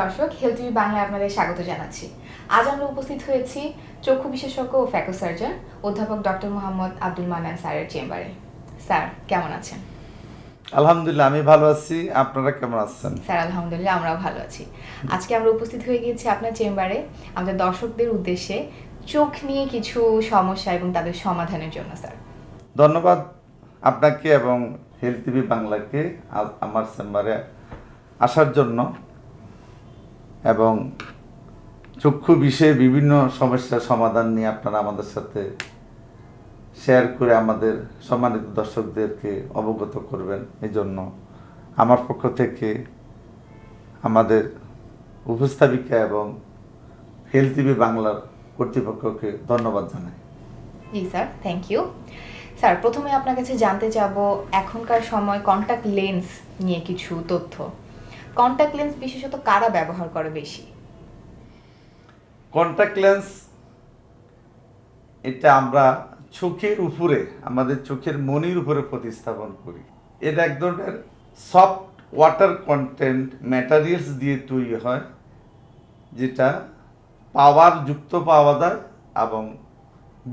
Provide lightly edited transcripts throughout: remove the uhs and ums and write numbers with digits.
দর্শক, health TV বাংলায় আপনাদের স্বাগত জানাচ্ছি। আজ আমরা উপস্থিত হয়েছি চক্ষু বিশেষজ্ঞ ও ফ্যাকো সার্জন অধ্যাপক ডক্টর মোহাম্মদ আব্দুল মান্নান স্যারের চেম্বারে। স্যার কেমন আছেন? আলহামদুলিল্লাহ, আমি ভালো আছি। আপনারা কেমন আছেন? স্যার আলহামদুলিল্লাহ, আমরাও ভালো আছি। আজকে আমরা উপস্থিত হয়ে গিয়েছি আপনার চেম্বারে আমাদের দর্শকদের উদ্দেশ্যে চোখ নিয়ে কিছু সমস্যা এবং তাদের সমাধানের জন্য। স্যার ধন্যবাদ আপনাকে এবং হেলথ টিভি বাংলাকে আমার চেম্বারে আসার জন্য এবং চক্ষু বিষয়ে বিভিন্ন সমস্যার সমাধান নিয়ে আপনারা আমাদের সাথে শেয়ার করে আমাদের সম্মানিত দর্শকদেরকে অবগত করবেন। এই জন্য আমার পক্ষ থেকে আমাদের উপস্থাপিকা এবং হেলথ টিভি বাংলার কর্তৃপক্ষকে ধন্যবাদ জানাই। জি স্যার, থ্যাংক ইউ। স্যার প্রথমে আপনার কাছে জানতে চাবো এখনকার সময় কন্টাক্ট লেন্স নিয়ে কিছু তথ্য। কন্টাক্ট লেন্স বিশেষত কারা ব্যবহার করে বেশি? কন্টাক্ট লেন্স এটা আমরা চোখের উপরে, আমাদের চোখের মনির উপরে প্রতিস্থাপন করি। এটা এক ধরনের সফট ওয়াটার কন্টেন্ট ম্যাটেরিয়ালস দিয়ে তৈরি হয়, যেটা পাওয়ার যুক্ত পাওয়া যায় এবং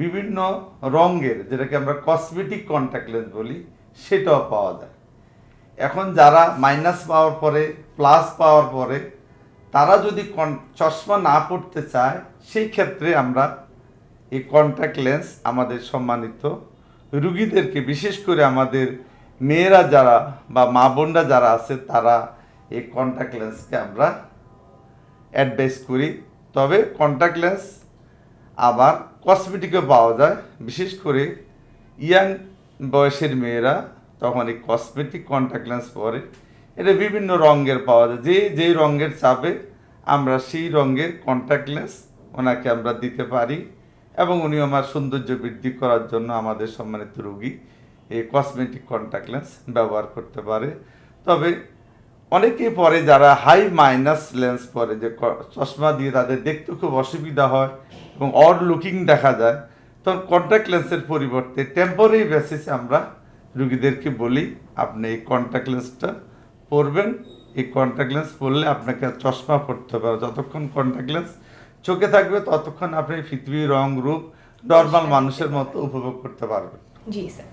বিভিন্ন রঙের, যেটাকে আমরা কসমেটিক কন্টাক্ট লেন্স বলি, সেটাও পাওয়া যায়। এখন যারা মাইনাস পাওয়ার পরে প্লাস পাওয়ার পরে তারা যদি চশমা না পড়তে চায়, সেই ক্ষেত্রে আমরা এই কন্ট্যাক্ট লেন্স আমাদের সম্মানিত রুগীদেরকে, বিশেষ করে আমাদের মেয়েরা যারা বা মা বোনরা যারা আছে, তারা এই কন্ট্যাক্ট লেন্সকে আমরা অ্যাডভাইস করি। তবে কন্ট্যাক্ট লেন্স আবার কসমেটিকও পাওয়া যায়, বিশেষ করে ইয়াং বয়সের মেয়েরা তখন এই কসমেটিক কন্ট্যাক্ট লেন্স পরে। এটা বিভিন্ন রঙের পাওয়া যায়, যে রঙের চাবে আমরা সেই রঙের কন্ট্যাক্ট লেন্স ওনাকে আমরা দিতে পারি এবং উনি আমার সৌন্দর্য বৃদ্ধি করার জন্য আমাদের সম্মানিত রোগী এই কসমেটিক কন্ট্যাক্ট লেন্স ব্যবহার করতে পারে। তবে অনেকেই পরে যারা হাই মাইনাস লেন্স পরে, যে চশমা দিয়ে তাদের দেখতে খুব অসুবিধা হয় এবং অড লুকিং দেখা যায়, তখন কন্ট্যাক্ট লেন্সের পরিবর্তে টেম্পোরারি বেসিসে আমরা রুগীদেরকে বলি আপনি এই কন্ট্যাক্ট লেন্সটা পরবেন। এই কন্ট্যাক্ট লেন্স পরলে আপনাকে চশমা পড়তে হবে, যতক্ষণ কন্ট্যাক্ট লেন্স চোখে থাকবে ততক্ষণ আপনি পৃথিবীর রং রূপ নর্মাল মানুষের মতো উপভোগ করতে পারবেন। জি স্যার।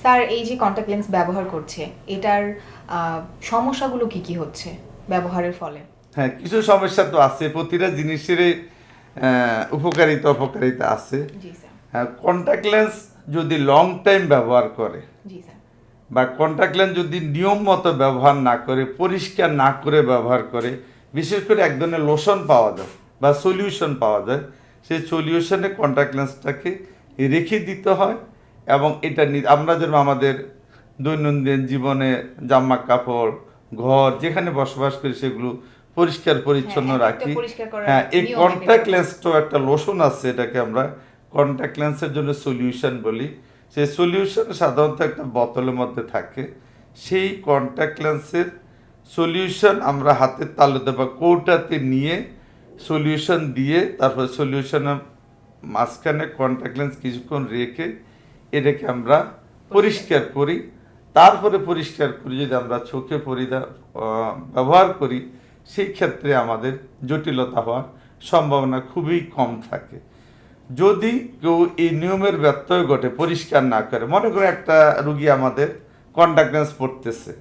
স্যার এই যে কন্ট্যাক্ট লেন্স ব্যবহার করছে, এটার সমস্যাগুলো কি কি হচ্ছে ব্যবহারের ফলে? হ্যাঁ, কিছু সমস্যা তো আছে, প্রতিটা জিনিসেরই উপকারিতা অপকারিতা আছে। জি স্যার। হ্যাঁ, কন্ট্যাক্ট লেন্স যদি লং টাইম ব্যবহার করে, জি স্যার, বা কন্ট্যাক্ট লেন্স যদি নিয়ম মতো ব্যবহার না করে, পরিষ্কার না করে ব্যবহার করে, বিশেষ করে এক ধরনের লোশন পাওয়া যায় বা সলিউশন পাওয়া যায়, সেই সলিউশনে কন্ট্যাক্ট লেন্সটাকে রেখে দিতে হয়। এবং এটা আমরা যেন আমাদের দৈনন্দিন জীবনে জামা কাপড়, ঘর যেখানে বসবাস করি সেগুলো পরিষ্কার পরিচ্ছন্ন রাখি। হ্যাঁ, এই কন্ট্যাক্ট লেন্সটাও একটা লোশন আছে, এটাকে আমরা কন্ট্যাক্ট লেন্সের জন্য সলিউশন বলি। সেই সলিউশন সাধারণত একটা বোতলের মধ্যে থাকে। সেই কন্ট্যাক্ট লেন্সের সলিউশন আমরা হাতের তালুতে বা কৌটাতে নিয়ে সলিউশন দিয়ে, তারপর সলিউশনের মাঝখানে কন্ট্যাক্ট লেন্স কিছুক্ষণ রেখে এটাকে আমরা পরিষ্কার করি। তারপরে পরিষ্কার করি যদি আমরা চোখে ব্যবহার করি, সেই ক্ষেত্রে আমাদের জটিলতা হওয়ার সম্ভাবনা খুবই কম থাকে। যদি কেউ এই নিয়মের ব্যত্যয় ঘটে, পরিষ্কার না করে, মনে করে একটা রুগী আমাদের কন্ট্যাক্ট লেন্স পড়তেছে,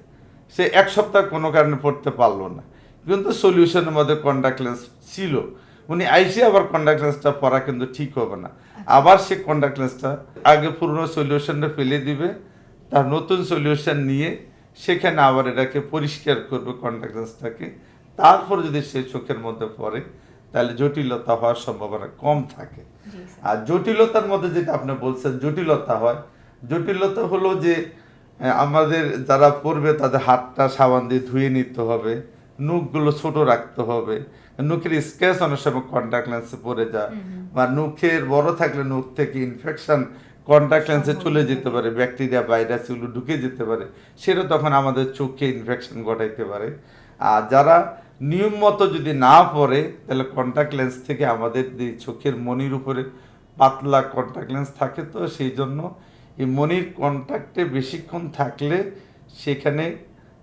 সে এক সপ্তাহ কোনো কারণে পড়তে পারলো না, কিন্তু সলিউশনের মধ্যে কন্ট্যাক্ট লেন্স ছিল, উনি আইসে আবার কন্ট্যাক্ট লেন্সটা পরা কিন্তু ঠিক হবে না। আবার সে কন্ট্যাক্ট লেন্সটা আগে পুরনো সলিউশনটা ফেলে দিবে, তার নতুন সলিউশন নিয়ে সেখানে আবার এটাকে পরিষ্কার করবে কন্ট্যাক্ট লেন্সটাকে। তারপর যদি সে চোখের মধ্যে পড়ে, তাহলে জটিলতা হওয়ার সম্ভাবনা কম থাকে। আর জটিলতার মধ্যে যেটা আপনি বলছেন জটিলতা হয়, জটিলতা হলো যে আমাদের যারা পড়বে তাদের হাতটা সাবান দিয়ে ধুয়ে নিতে হবে, নখগুলো ছোট রাখতে হবে, নখের স্কেচ অনেক সময় কন্ট্যাক্ট লেন্সে পড়ে যায়, বা নখের বড় থাকলে নখ থেকে ইনফেকশন কন্ট্যাক্ট লেন্সে চলে যেতে পারে, ব্যাকটেরিয়া ভাইরাস এগুলো ঢুকে যেতে পারে, সেটা তখন আমাদের চোখে ইনফেকশন ঘটাইতে পারে। আর যারা নিয়ম মতো যদি না পড়ে, তাহলে কন্ট্যাক্ট লেন্স থেকে আমাদের যে চোখের মনির উপরে পাতলা কন্ট্যাক্ট লেন্স থাকে, তো সেই জন্য এই মনির কন্ট্যাক্টে বেশিক্ষণ থাকলে সেখানে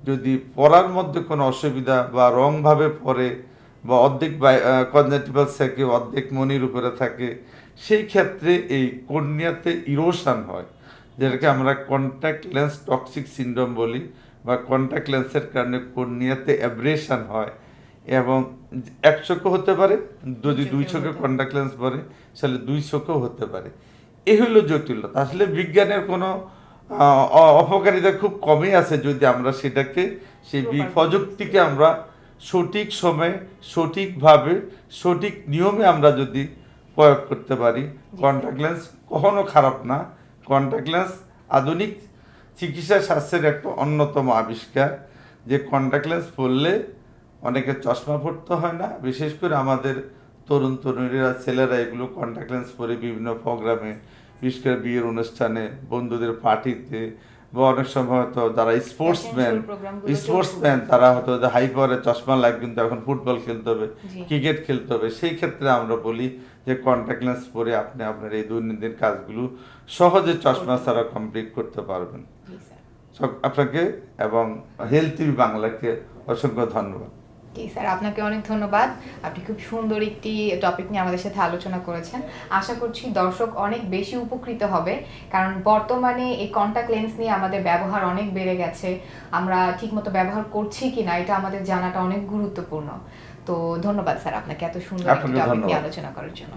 যদি পড়ার মধ্যে কোনো অসুবিধা বা রংভাবে পড়ে বা অর্ধেক কনজেক্টিভাল থাকে, অর্ধেক মনির উপরে থাকে, সেই ক্ষেত্রে এই কর্নিয়াতে ইরোশন হয়, যেটাকে আমরা কন্ট্যাক্ট লেন্স টক্সিক সিনড্রোম বলি, বা কন্ট্যাক্ট লেন্সের কারণে কর্নিয়াতে অ্যাব্রেশন হয়। এবং এক চোখও হতে পারে, যদি দুই চোখে কন্ট্যাক্ট লেন্স পরে তাহলে দুই চোখেও হতে পারে। এই হলো জটিলতা। আসলে বিজ্ঞানের কোনো অপকারিতা খুব কমই আছে যদি আমরা সেটাকে, সেই প্রযুক্তিকে আমরা সঠিক সময়ে, সঠিকভাবে, সঠিক নিয়মে আমরা যদি প্রয়োগ করতে পারি। কন্ট্যাক্ট লেন্স কখনো খারাপ না। কন্ট্যাক্ট লেন্স আধুনিক চিকিৎসা শাস্ত্রের একটা অন্যতম আবিষ্কার, যে কন্ট্যাক্ট লেন্স পরলে অনেকের চশমা পড়তে হয় না। বিশেষ করে আমাদের তরুণ তরুণীরা, ছেলেরা এগুলো কন্ট্যাক্ট লেন্স পরে বিভিন্ন প্রোগ্রামে, বিশেষ করে বিয়ের অনুষ্ঠানে, বন্ধুদের পার্টিতে, বা অনেক সময় হয়তো যারা স্পোর্টসম্যান তারা হয়তো হাই পাওয়ারের চশমা লাগে, কিন্তু এখন ফুটবল খেলতে হবে, ক্রিকেট খেলতে হবে, সেই ক্ষেত্রে আমরা বলি যে কন্ট্যাক্ট লেন্স পরে আপনি আপনার এই দৈনন্দিন কাজগুলো সহজে চশমা ছাড়া কমপ্লিট করতে পারবেন। আপনাকে এবং হেলথ টিভি বাংলাকে অসংখ্য ধন্যবাদ। জি স্যার, আপনাকে অনেক ধন্যবাদ। আপনি খুব সুন্দর একটি টপিক নিয়ে আমাদের সাথে আলোচনা করেছেন। আশা করছি দর্শক অনেক বেশি উপকৃত হবে, কারণ বর্তমানে এই কন্টাক্ট লেন্স নিয়ে আমাদের ব্যবহার অনেক বেড়ে গেছে। আমরা ঠিকমতো ব্যবহার করছি কিনা এটা আমাদের জানাটা অনেক গুরুত্বপূর্ণ। তো ধন্যবাদ স্যার আপনাকে এত সুন্দর একটি টপিক নিয়ে আলোচনা করার জন্য।